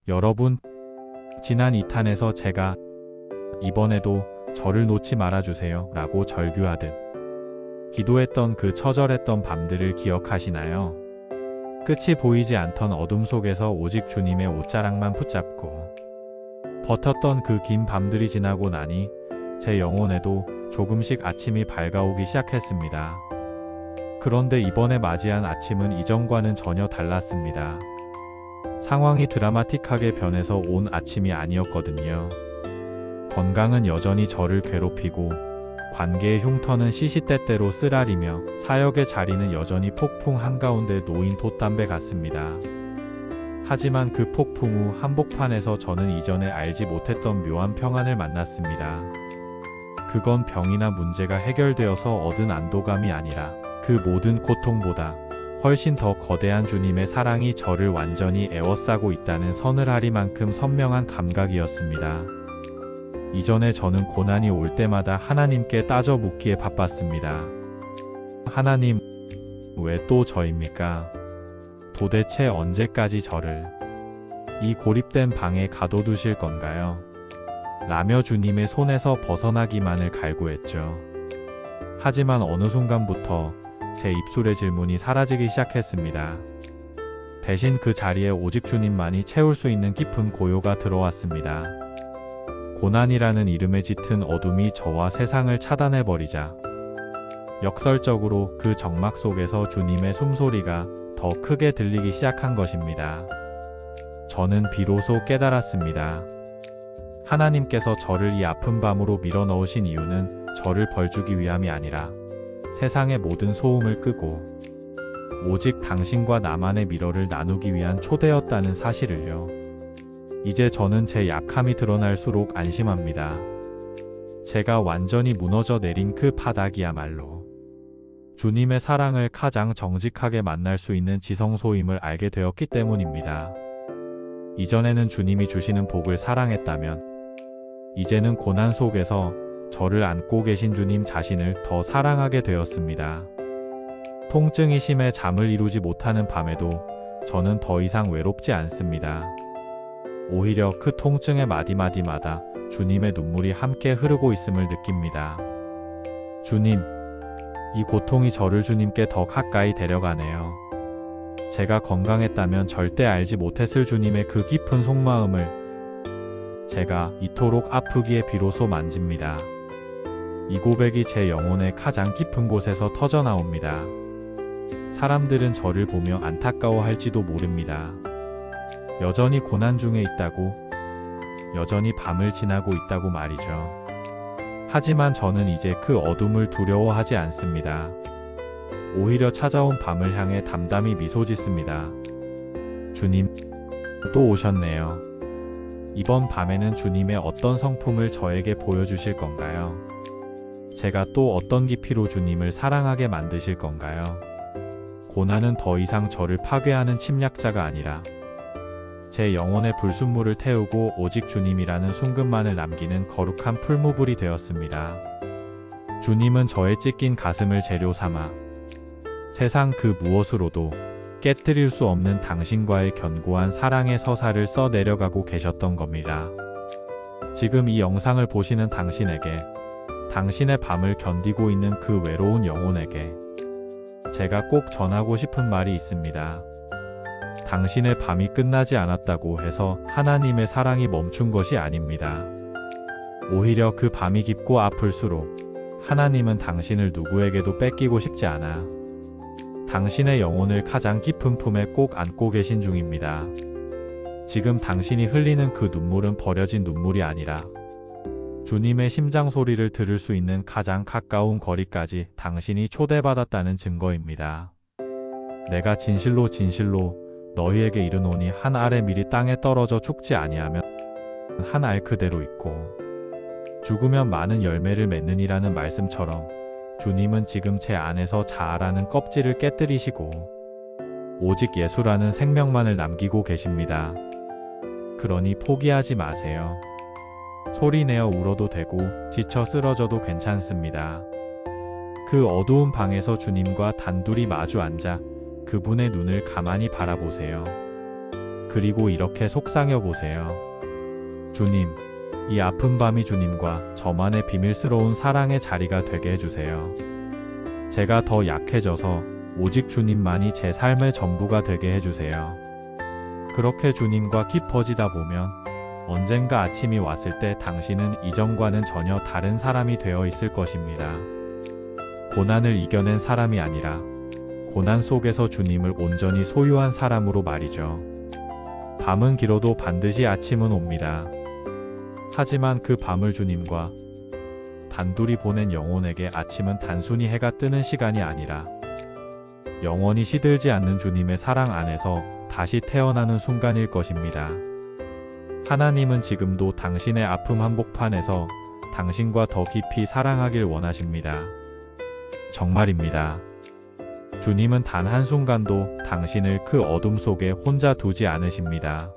여러분, 지난 2탄에서 제가 이번에도 저를 놓지 말아주세요 라고 절규하듯 기도했던 그 처절했던 밤들을 기억하시나요? 끝이 보이지 않던 어둠 속에서 오직 주님의 옷자락만 붙잡고 버텼던 그 긴 밤들이 지나고 나니 제 영혼에도 조금씩 아침이 밝아오기 시작했습니다. 그런데 이번에 맞이한 아침은 이전과는 전혀 달랐습니다. 상황이 드라마틱하게 변해서 온 아침이 아니었거든요. 건강은 여전히 저를 괴롭히고 관계의 흉터는 시시때때로 쓰라리며 사역의 자리는 여전히 폭풍 한가운데 놓인 돛담배 같습니다. 하지만 그 폭풍 후 한복판에서 저는 이전에 알지 못했던 묘한 평안을 만났습니다. 그건 병이나 문제가 해결되어서 얻은 안도감이 아니라 그 모든 고통보다 훨씬 더 거대한 주님의 사랑이 저를 완전히 에워싸고 있다는 서늘하리만큼 선명한 감각이었습니다. 이전에 저는 고난이 올 때마다 하나님께 따져 묻기에 바빴습니다. 하나님, 왜 또 저입니까? 도대체 언제까지 저를 이 고립된 방에 가둬두실 건가요? 라며 주님의 손에서 벗어나기만을 갈구했죠. 하지만 어느 순간부터 제 입술의 질문이 사라지기 시작했습니다. 대신 그 자리에 오직 주님만이 채울 수 있는 깊은 고요가 들어왔습니다. 고난이라는 이름에 짙은 어둠이 저와 세상을 차단해버리자 역설적으로 그 적막 속에서 주님의 숨소리가 더 크게 들리기 시작한 것입니다. 저는 비로소 깨달았습니다. 하나님께서 저를 이 아픈 밤으로 밀어넣으신 이유는 저를 벌주기 위함이 아니라 세상의 모든 소음을 끄고 오직 당신과 나만의 미러를 나누기 위한 초대였다는 사실을요. 이제 저는 제 약함이 드러날수록 안심합니다. 제가 완전히 무너져 내린 그 바닥이야말로 주님의 사랑을 가장 정직하게 만날 수 있는 지성소임을 알게 되었기 때문입니다. 이전에는 주님이 주시는 복을 사랑했다면 이제는 고난 속에서 저를 안고 계신 주님 자신을 더 사랑하게 되었습니다. 통증이 심해 잠을 이루지 못하는 밤에도 저는 더 이상 외롭지 않습니다. 오히려 그 통증의 마디마디마다 주님의 눈물이 함께 흐르고 있음을 느낍니다. 주님, 이 고통이 저를 주님께 더 가까이 데려가네요. 제가 건강했다면 절대 알지 못했을 주님의 그 깊은 속마음을 제가 이토록 아프기에 비로소 만집니다. 이 고백이 제 영혼의 가장 깊은 곳에서 터져나옵니다. 사람들은 저를 보며 안타까워할지도 모릅니다. 여전히 고난 중에 있다고, 여전히 밤을 지나고 있다고 말이죠. 하지만 저는 이제 그 어둠을 두려워하지 않습니다. 오히려 찾아온 밤을 향해 담담히 미소 짓습니다. 주님, 또 오셨네요. 이번 밤에는 주님의 어떤 성품을 저에게 보여주실 건가요? 제가 또 어떤 깊이로 주님을 사랑하게 만드실 건가요? 고난은 더 이상 저를 파괴하는 침략자가 아니라 제 영혼의 불순물을 태우고 오직 주님이라는 순금만을 남기는 거룩한 풀무불이 되었습니다. 주님은 저의 찢긴 가슴을 재료 삼아 세상 그 무엇으로도 깨뜨릴 수 없는 당신과의 견고한 사랑의 서사를 써 내려가고 계셨던 겁니다. 지금 이 영상을 보시는 당신에게, 당신의 밤을 견디고 있는 그 외로운 영혼에게 제가 꼭 전하고 싶은 말이 있습니다. 당신의 밤이 끝나지 않았다고 해서 하나님의 사랑이 멈춘 것이 아닙니다. 오히려 그 밤이 깊고 아플수록 하나님은 당신을 누구에게도 뺏기고 싶지 않아 당신의 영혼을 가장 깊은 품에 꼭 안고 계신 중입니다. 지금 당신이 흘리는 그 눈물은 버려진 눈물이 아니라 주님의 심장 소리를 들을 수 있는 가장 가까운 거리까지 당신이 초대받았다는 증거입니다. 내가 진실로 진실로 너희에게 이르노니 한 알의 밀이 땅에 떨어져 죽지 아니하면 한 알 그대로 있고 죽으면 많은 열매를 맺느니라는 말씀처럼 주님은 지금 제 안에서 자아라는 껍질을 깨뜨리시고 오직 예수라는 생명만을 남기고 계십니다. 그러니 포기하지 마세요. 소리내어 울어도 되고 지쳐 쓰러져도 괜찮습니다. 그 어두운 방에서 주님과 단둘이 마주 앉아 그분의 눈을 가만히 바라보세요. 그리고 이렇게 속상여 보세요. 주님, 이 아픈 밤이 주님과 저만의 비밀스러운 사랑의 자리가 되게 해주세요. 제가 더 약해져서 오직 주님만이 제 삶의 전부가 되게 해주세요. 그렇게 주님과 깊어지다 보면 언젠가 아침이 왔을 때 당신은 이전과는 전혀 다른 사람이 되어 있을 것입니다. 고난을 이겨낸 사람이 아니라 고난 속에서 주님을 온전히 소유한 사람으로 말이죠. 밤은 길어도 반드시 아침은 옵니다. 하지만 그 밤을 주님과 단둘이 보낸 영혼에게 아침은 단순히 해가 뜨는 시간이 아니라 영원히 시들지 않는 주님의 사랑 안에서 다시 태어나는 순간일 것입니다. 하나님은 지금도 당신의 아픔 한복판에서 당신과 더 깊이 사랑하길 원하십니다. 정말입니다. 주님은 단 한순간도 당신을 그 어둠 속에 혼자 두지 않으십니다.